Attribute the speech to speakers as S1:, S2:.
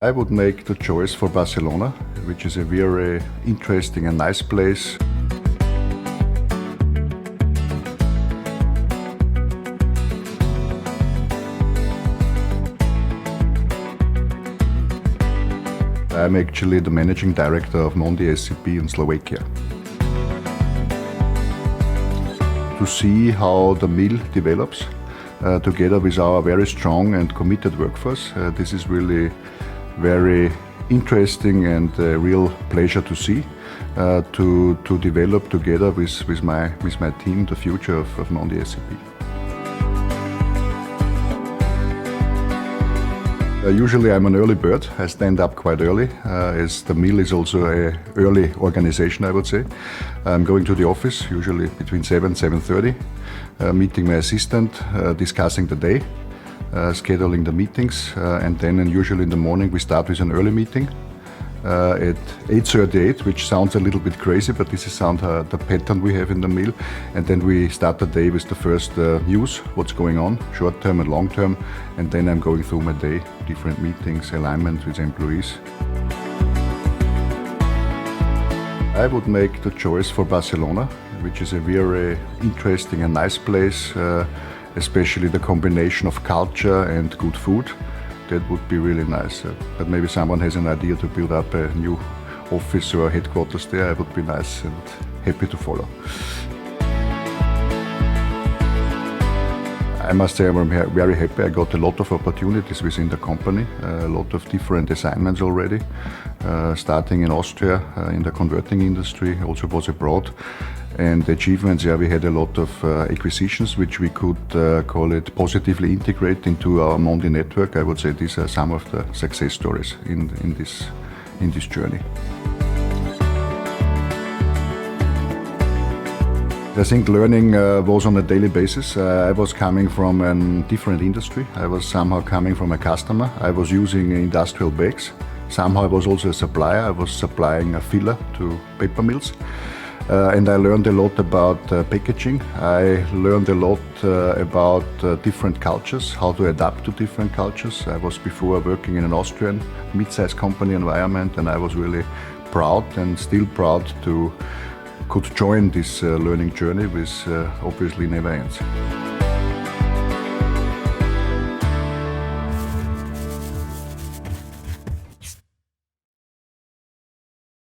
S1: I would make the choice for Barcelona, which is a very interesting and nice place. I'm actually the managing director of Mondi SCP in Slovakia. To see how the mill develops together with our very strong and committed workforce, this is really very interesting and a real pleasure to see, to develop together with my team the future of Mondi SCP. Usually I'm an early bird. I stand up quite early, as the mill is also an early organization, I would say. I'm going to the office, usually between 7:30, meeting my assistant, discussing the day, scheduling the meetings, and then usually in the morning we start with an early meeting at 8:38, which sounds a little bit crazy, but this is the pattern we have in the mill. And then we start the day with the first news, what's going on, short term and long term, and then I'm going through my day, different meetings, alignment with employees. I would make the choice for Barcelona, which is a very interesting and nice place, especially the combination of culture and good food. That would be really nice. But maybe someone has an idea to build up a new office or headquarters there. It would be nice and happy to follow. I must say I'm very happy. I got a lot of opportunities within the company, a lot of different assignments already, starting in Austria in the converting industry, also was abroad. And the achievements, we had a lot of acquisitions which we could call it positively integrate into our Mondi network. I would say these are some of the success stories in this journey. I think learning was on a daily basis. I was coming from a different industry. I was somehow coming from a customer. I was using industrial bags. Somehow I was also a supplier. I was supplying a filler to paper mills. And I learned a lot about packaging. I learned a lot about different cultures, how to adapt to different cultures. I was before working in an Austrian mid-sized company environment, and I was really proud and still proud to could join this learning journey, which obviously never ends.